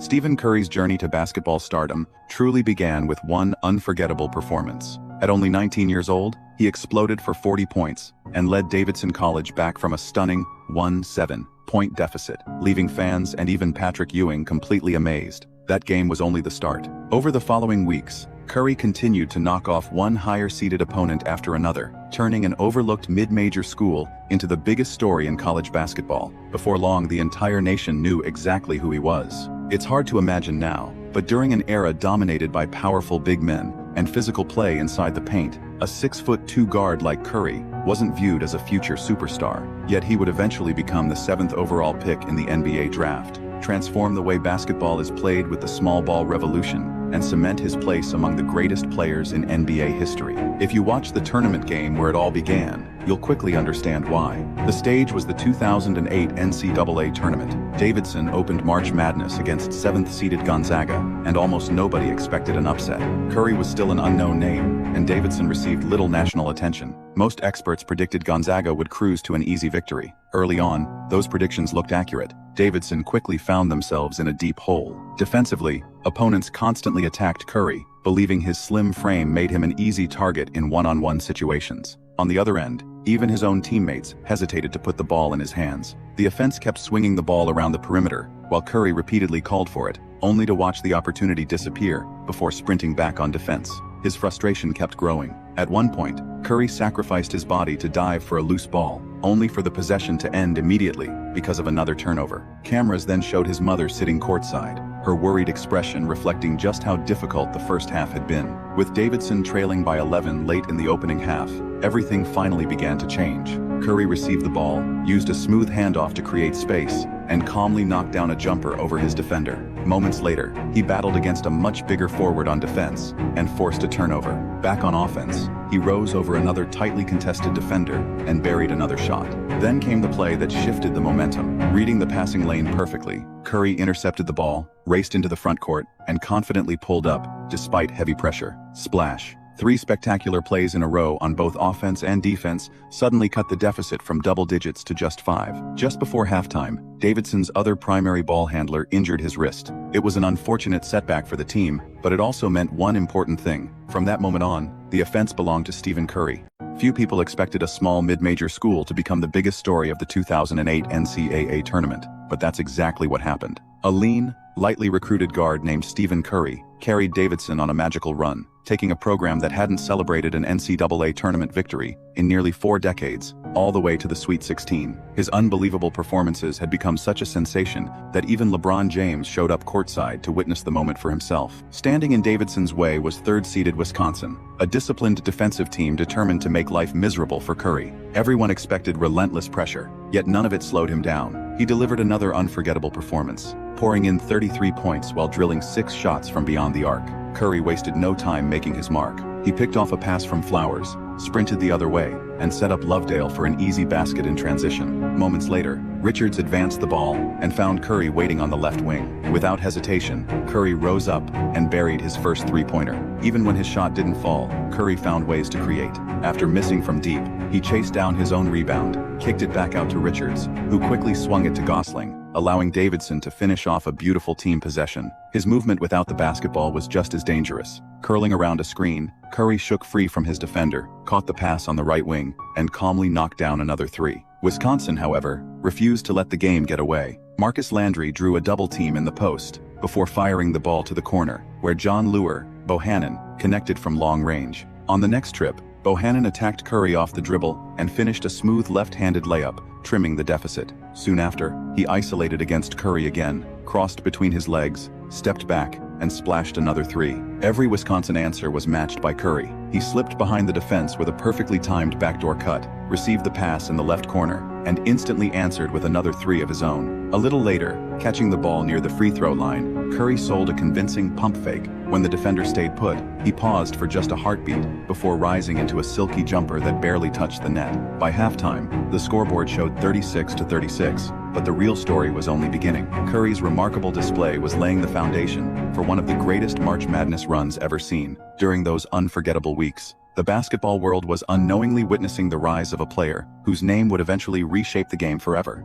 Stephen Curry's journey to basketball stardom truly began with one unforgettable performance. At only 19 years old, he exploded for 40 points and led Davidson College back from a stunning 7-point deficit, leaving fans and even Patrick Ewing completely amazed. That game was only the start. Over the following weeks, Curry continued to knock off one higher-seeded opponent after another, turning an overlooked mid-major school into the biggest story in college basketball. Before long, the entire nation knew exactly who he was. It's hard to imagine now, but during an era dominated by powerful big men and physical play inside the paint, a 6'2" guard like Curry wasn't viewed as a future superstar. Yet he would eventually become the 7th overall pick in the NBA draft, transform the way basketball is played with the small ball revolution, and cement his place among the greatest players in NBA history. If you watch the tournament game where it all began, you'll quickly understand why. The stage was the 2008 NCAA tournament. Davidson opened March Madness against 7th-seeded Gonzaga, and almost nobody expected an upset. Curry was still an unknown name, and Davidson received little national attention. Most experts predicted Gonzaga would cruise to an easy victory. Early on, those predictions looked accurate. Davidson quickly found themselves in a deep hole. Defensively, opponents constantly attacked Curry, believing his slim frame made him an easy target in one-on-one situations. On the other end, even his own teammates hesitated to put the ball in his hands. The offense kept swinging the ball around the perimeter, while Curry repeatedly called for it, only to watch the opportunity disappear before sprinting back on defense. His frustration kept growing. At one point, Curry sacrificed his body to dive for a loose ball, only for the possession to end immediately because of another turnover. Cameras then showed his mother sitting courtside, her worried expression reflecting just how difficult the first half had been. With Davidson trailing by 11 late in the opening half, everything finally began to change. Curry received the ball, used a smooth handoff to create space, and calmly knocked down a jumper over his defender. Moments later, he battled against a much bigger forward on defense and forced a turnover. Back on offense, he rose over another tightly contested defender and buried another shot. Then came the play that shifted the momentum. Reading the passing lane perfectly, Curry intercepted the ball, raced into the front court, and confidently pulled up, despite heavy pressure. Splash. 3 spectacular plays in a row on both offense and defense suddenly cut the deficit from double digits to just 5. Just before halftime, Davidson's other primary ball handler injured his wrist. It was an unfortunate setback for the team, but it also meant one important thing. From that moment on, the offense belonged to Stephen Curry. Few people expected a small mid-major school to become the biggest story of the 2008 NCAA tournament, but that's exactly what happened. A lean, lightly recruited guard named Stephen Curry carried Davidson on a magical run, taking a program that hadn't celebrated an NCAA tournament victory in nearly 4 decades, all the way to the Sweet 16. His unbelievable performances had become such a sensation that even LeBron James showed up courtside to witness the moment for himself. Standing in Davidson's way was 3rd-seeded Wisconsin, a disciplined defensive team determined to make life miserable for Curry. Everyone expected relentless pressure, yet none of it slowed him down. He delivered another unforgettable performance, pouring in 33 points while drilling 6 shots from beyond the arc. Curry wasted no time making his mark. He picked off a pass from Flowers, sprinted the other way, and set up Lovedale for an easy basket in transition. Moments later, Richards advanced the ball and found Curry waiting on the left wing. Without hesitation, Curry rose up and buried his first 3-pointer. Even when his shot didn't fall, Curry found ways to create. After missing from deep, he chased down his own rebound, kicked it back out to Richards, who quickly swung it to Gosling, allowing Davidson to finish off a beautiful team possession. His movement without the basketball was just as dangerous. Curling around a screen, Curry shook free from his defender, caught the pass on the right wing, and calmly knocked down another 3. Wisconsin, however, refused to let the game get away. Marcus Landry drew a double team in the post before firing the ball to the corner, where John Lure, Bohannon, connected from long range. On the next trip, Bohannon attacked Curry off the dribble and finished a smooth left-handed layup, trimming the deficit. Soon after, he isolated against Curry again, crossed between his legs, stepped back, and splashed another 3. Every Wisconsin answer was matched by Curry. He slipped behind the defense with a perfectly timed backdoor cut, received the pass in the left corner, and instantly answered with another 3 of his own. A little later, catching the ball near the free throw line, Curry sold a convincing pump fake. When the defender stayed put, he paused for just a heartbeat before rising into a silky jumper that barely touched the net. By halftime, the scoreboard showed 36-36, but the real story was only beginning. Curry's remarkable display was laying the foundation for one of the greatest March Madness runs ever seen. During those unforgettable weeks, the basketball world was unknowingly witnessing the rise of a player whose name would eventually reshape the game forever.